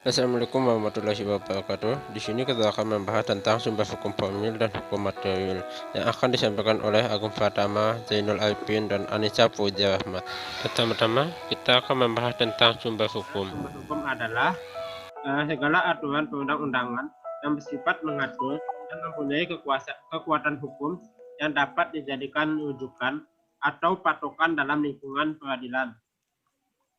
Assalamualaikum warahmatullahi wabarakatuh. Di sini kita akan membahas tentang sumber hukum formil dan hukum material yang akan disampaikan oleh Agung Pratama, Zainul Arifin, dan Anissa Fauziah Rahmat. Pertama-tama, kita akan membahas tentang sumber hukum. Sumber hukum adalah segala aturan perundang-undangan yang bersifat mengatur dan mempunyai kekuatan hukum yang dapat dijadikan rujukan atau patokan dalam lingkungan peradilan,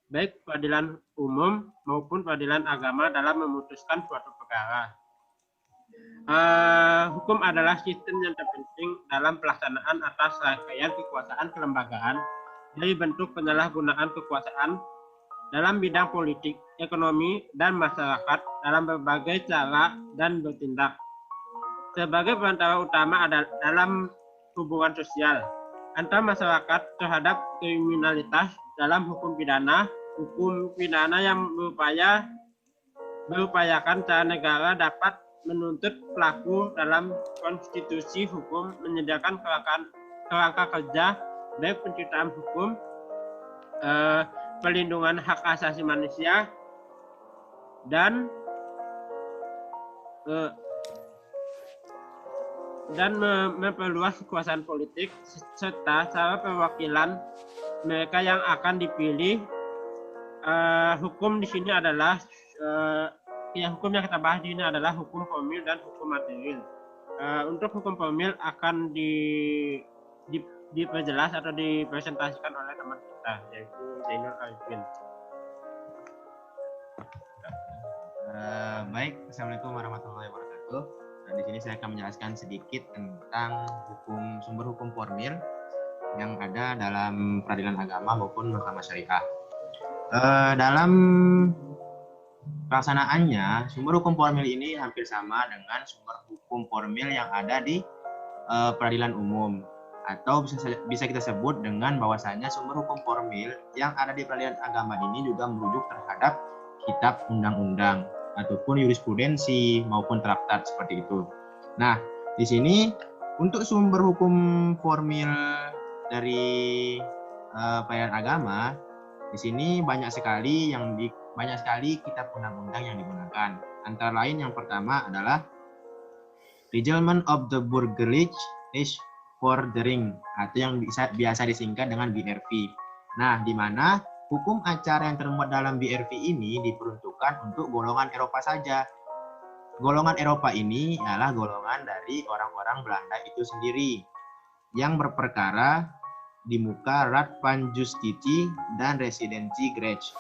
baik peradilan umum maupun peradilan agama dalam memutuskan suatu perkara. Hukum adalah sistem yang terpenting dalam pelaksanaan atas rangkaian kekuasaan kelembagaan dari bentuk penyalahgunaan kekuasaan dalam bidang politik, ekonomi, dan masyarakat dalam berbagai cara dan bertindak. Sebagai perantara utama dalam hubungan sosial antar masyarakat terhadap kriminalitas dalam hukum pidana yang berupayakan cara negara dapat menuntut pelaku dalam konstitusi hukum menyediakan kerangka kerja baik penciptaan hukum, perlindungan hak asasi manusia, dan memperluas kekuasaan politik serta cara perwakilan mereka yang akan dipilih. Hukum di sini adalah hukum yang kita bahas di sini adalah hukum formil dan hukum material. Untuk hukum formil akan diperjelas atau dipresentasikan oleh teman kita, yaitu Zainul Arifin. Baik, Assalamualaikum warahmatullahi wabarakatuh. Dan di sini saya akan menjelaskan sedikit tentang sumber hukum formil yang ada dalam peradilan agama maupun mahkamah syariah. Dalam pelaksanaannya, sumber hukum formil ini hampir sama dengan sumber hukum formil yang ada di peradilan umum, atau bisa kita sebut dengan bahwasanya sumber hukum formil yang ada di peradilan agama ini juga merujuk terhadap kitab undang-undang ataupun jurisprudensi maupun traktat seperti itu. Nah, di sini untuk sumber hukum formil dari peradilan agama, di sini banyak sekali kitab undang-undang yang digunakan. Antara lain yang pertama adalah Reglement of the Burgerlich Vordering atau yang biasa disingkat dengan BRV. Nah, di mana hukum acara yang termuat dalam BRV ini diperuntukkan untuk golongan Eropa saja. Golongan Eropa ini adalah golongan dari orang-orang Belanda itu sendiri yang berperkara di muka Raad van Justitie dan Residentie Gerecht.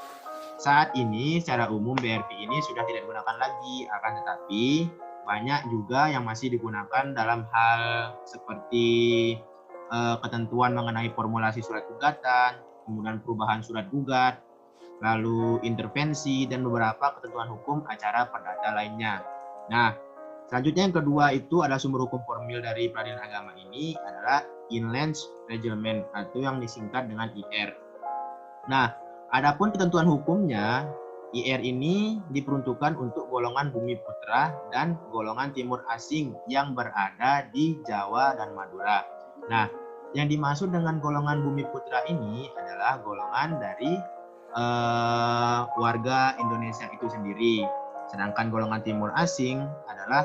Saat ini secara umum BRV ini sudah tidak digunakan lagi, akan tetapi banyak juga yang masih digunakan dalam hal seperti ketentuan mengenai formulasi surat gugatan, kemudian perubahan surat gugat, lalu intervensi, dan beberapa ketentuan hukum acara perdata lainnya. Nah, selanjutnya yang kedua itu adalah sumber hukum formil dari peradilan agama ini adalah Inland Reglement atau yang disingkat dengan IR. Nah, adapun ketentuan hukumnya, IR ini diperuntukkan untuk golongan bumi putra dan golongan timur asing yang berada di Jawa dan Madura. Nah, yang dimaksud dengan golongan bumi putra ini adalah golongan dari warga Indonesia itu sendiri. Sedangkan golongan timur asing adalah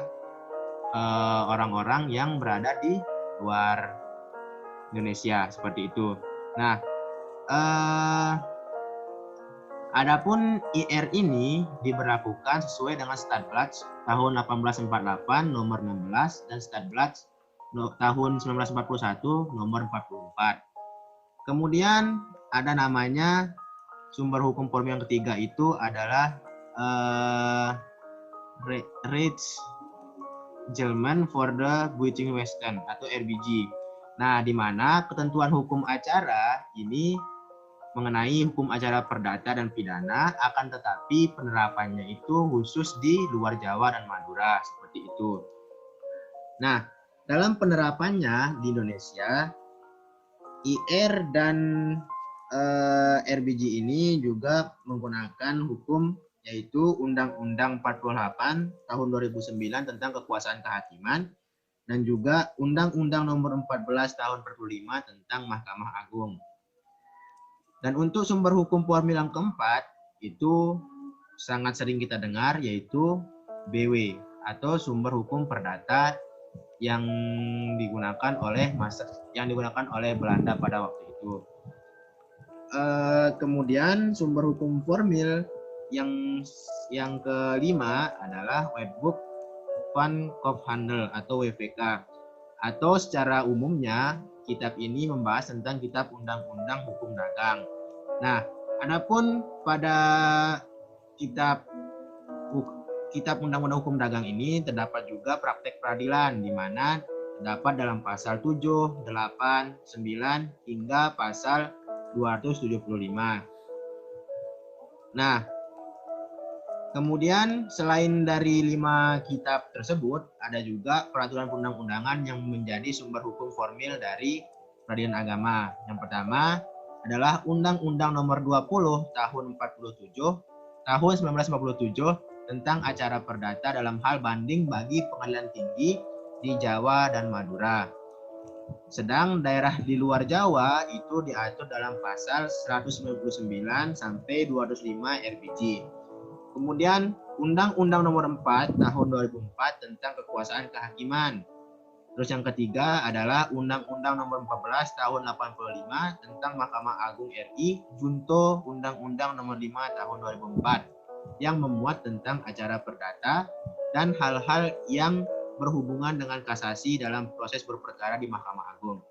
orang-orang yang berada di luar Indonesia, seperti itu. Nah, adapun IR ini diberlakukan sesuai dengan Stadblad tahun 1848 nomor 16 dan Stadblad tahun 1941 nomor 44. Kemudian ada namanya sumber hukum formil yang ketiga itu adalah Reglement for the Building Western atau RBG. Nah, di mana ketentuan hukum acara ini mengenai hukum acara perdata dan pidana, akan tetapi penerapannya itu khusus di luar Jawa dan Madura, seperti itu. Nah, dalam penerapannya di Indonesia, IR dan RBG ini juga menggunakan hukum yaitu Undang-Undang 48 tahun 2009 tentang kekuasaan kehakiman dan juga Undang-Undang nomor 14 tahun 45 tentang Mahkamah Agung. Dan untuk sumber hukum formil yang keempat itu sangat sering kita dengar yaitu BW atau sumber hukum perdata yang digunakan oleh Belanda pada waktu itu. Kemudian sumber hukum formil yang kelima adalah Wetboek van Koophandel atau WVK, atau secara umumnya kitab ini membahas tentang kitab undang-undang hukum dagang. Nah, adapun pada kitab undang-undang hukum dagang ini terdapat juga praktek peradilan di mana terdapat dalam pasal 7, 8, 9 hingga pasal 275. Nah, kemudian selain dari 5 kitab tersebut, ada juga peraturan perundang-undangan yang menjadi sumber hukum formil dari peradilan agama. Yang pertama adalah Undang-Undang Nomor 20 Tahun 1947 tentang acara perdata dalam hal banding bagi pengadilan tinggi di Jawa dan Madura. Sedang daerah di luar Jawa itu diatur dalam pasal 199 sampai 205 RBG. Kemudian Undang-Undang Nomor 4 Tahun 2004 tentang kekuasaan kehakiman. Terus yang ketiga adalah Undang-Undang Nomor 14 Tahun 85 tentang Mahkamah Agung RI, junto Undang-Undang Nomor 5 Tahun 2004 yang memuat tentang acara perdata dan hal-hal yang berhubungan dengan kasasi dalam proses berperkara di Mahkamah Agung.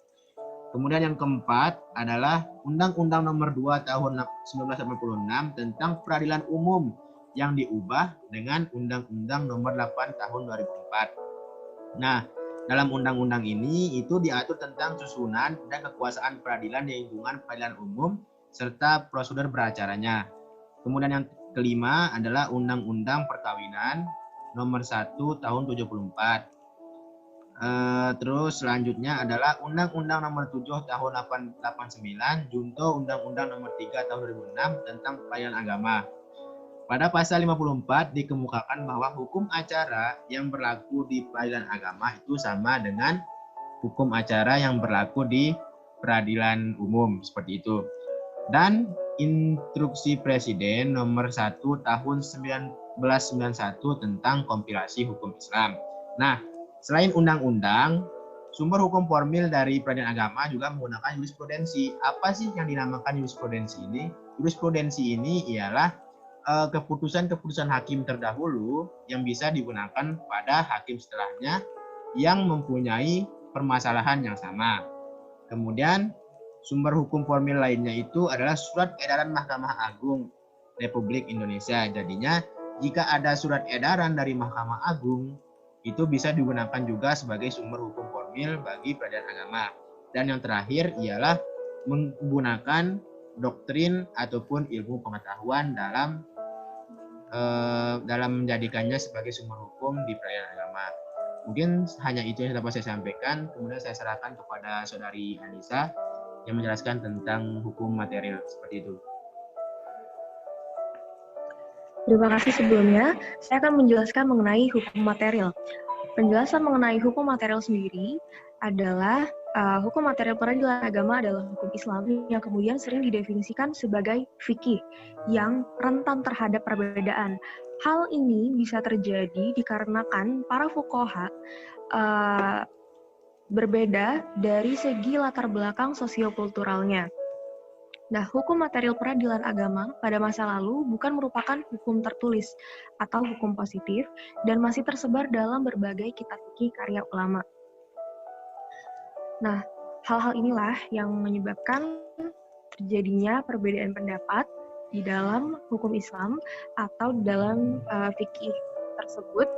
Kemudian yang keempat adalah Undang-Undang Nomor 2 Tahun 1986 tentang peradilan umum yang diubah dengan Undang-Undang Nomor 8 Tahun 2004. Nah, dalam undang-undang ini itu diatur tentang susunan dan kekuasaan peradilan di lingkungan peradilan umum serta prosedur beracaranya. Kemudian yang kelima adalah Undang-Undang Perkawinan Nomor 1 Tahun 74. Terus selanjutnya adalah Undang-Undang Nomor 7 Tahun 89 junto Undang-Undang Nomor 3 Tahun 2006 tentang peradilan agama. Pada pasal 54 dikemukakan bahwa hukum acara yang berlaku di peradilan agama itu sama dengan hukum acara yang berlaku di peradilan umum, seperti itu. Dan Instruksi Presiden Nomor 1 Tahun 1991 tentang kompilasi hukum Islam. Nah, selain undang-undang, sumber hukum formil dari peradilan agama juga menggunakan jurisprudensi. Apa sih yang dinamakan jurisprudensi ini? Jurisprudensi ini ialah keputusan-keputusan hakim terdahulu yang bisa digunakan pada hakim setelahnya yang mempunyai permasalahan yang sama. Kemudian sumber hukum formil lainnya itu adalah Surat Edaran Mahkamah Agung Republik Indonesia. Jadinya jika ada surat edaran dari Mahkamah Agung itu bisa digunakan juga sebagai sumber hukum formil bagi peradilan agama. Dan yang terakhir ialah menggunakan doktrin ataupun ilmu pengetahuan dalam menjadikannya sebagai sumber hukum di peradilan agama. Mungkin hanya itu yang dapat saya sampaikan. Kemudian saya serahkan kepada Saudari Anissa yang menjelaskan tentang hukum material seperti itu. Terima kasih sebelumnya. Saya akan menjelaskan mengenai hukum material. Penjelasan mengenai hukum material sendiri adalah hukum material peradilan agama adalah hukum Islam yang kemudian sering didefinisikan sebagai fikih yang rentan terhadap perbedaan. Hal ini bisa terjadi dikarenakan para fuqaha berbeda dari segi latar belakang sosiokulturalnya. Nah, hukum material peradilan agama pada masa lalu bukan merupakan hukum tertulis atau hukum positif dan masih tersebar dalam berbagai kitab fikih karya ulama. Nah, hal-hal inilah yang menyebabkan terjadinya perbedaan pendapat di dalam hukum Islam atau di dalam fikih tersebut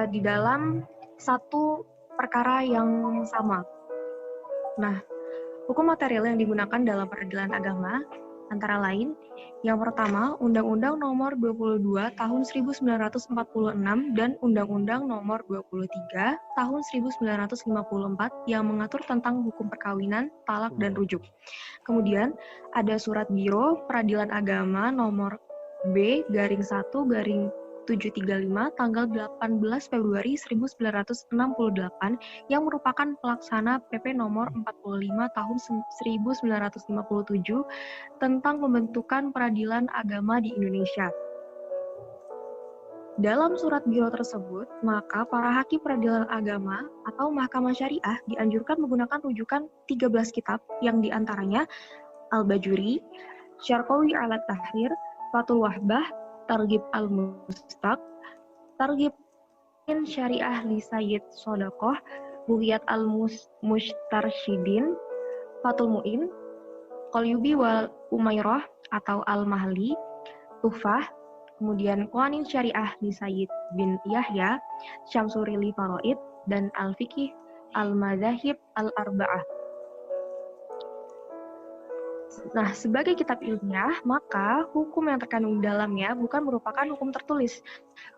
di dalam satu perkara yang sama. Nah, hukum material yang digunakan dalam peradilan agama antara lain yang pertama Undang-Undang Nomor 22 Tahun 1946 dan Undang-Undang Nomor 23 Tahun 1954 yang mengatur tentang hukum perkawinan, talak dan rujuk. Kemudian ada Surat Biro Peradilan Agama Nomor B-1/735 tanggal 18 Februari 1968 yang merupakan pelaksana PP nomor 45 tahun 1957 tentang pembentukan peradilan agama di Indonesia. Dalam surat biro tersebut, maka para hakim peradilan agama atau mahkamah syariah dianjurkan menggunakan rujukan 13 kitab yang diantaranya Al-Bajuri, Syarqawi ala Tahrir, Fathul Wahbah, Targhib al-Mustaq, Targhib in Syariah li Sayyid Sodakoh, Bughiyat al-Mustarsyidin, Fathul Mu'in, Qalyubi wal Umairah atau Al-Mahli, Tufah, kemudian Qawanin Syariah li Sayyid bin Yahya, Syamsuri li Faraid, dan Al-Fiqih al-Madzahib al-Arba'ah. Nah, sebagai kitab ilmiah, maka hukum yang terkandung di dalamnya bukan merupakan hukum tertulis.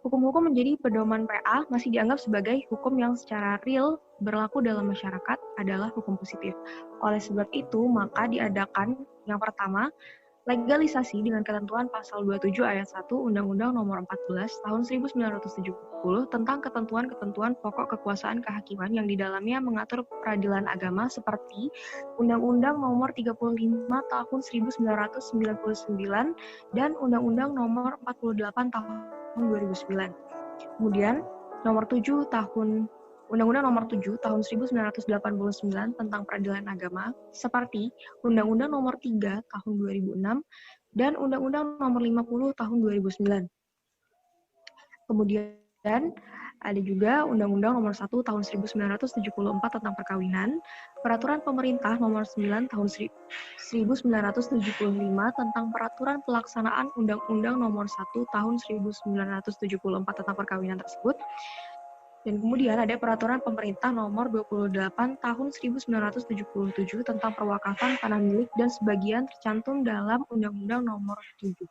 Hukum-hukum menjadi pedoman PA masih dianggap sebagai hukum yang secara real berlaku dalam masyarakat adalah hukum positif. Oleh sebab itu, maka diadakan yang pertama, legalisasi dengan ketentuan pasal 27 ayat 1 Undang-Undang Nomor 14 Tahun 1970 tentang ketentuan-ketentuan pokok kekuasaan kehakiman yang di dalamnya mengatur peradilan agama seperti Undang-Undang Nomor 35 Tahun 1999 dan Undang-Undang Nomor 48 Tahun 2009. Kemudian Nomor 7 Tahun Undang-Undang Nomor 7 Tahun 1989 tentang Peradilan Agama, seperti Undang-Undang Nomor 3 Tahun 2006 dan Undang-Undang Nomor 50 Tahun 2009. Kemudian ada juga Undang-Undang Nomor 1 Tahun 1974 tentang Perkawinan, Peraturan Pemerintah Nomor 9 Tahun 1975 tentang Peraturan Pelaksanaan Undang-Undang Nomor 1 Tahun 1974 tentang Perkawinan tersebut. Dan kemudian ada Peraturan Pemerintah Nomor 28 Tahun 1977 tentang perwakafan tanah milik dan sebagian tercantum dalam Undang-Undang Nomor 7.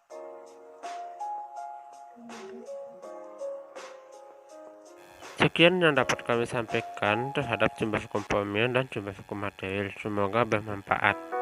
Sekian yang dapat kami sampaikan terhadap Jumlah Hukum Formil dan Jumlah Hukum Material. Semoga bermanfaat.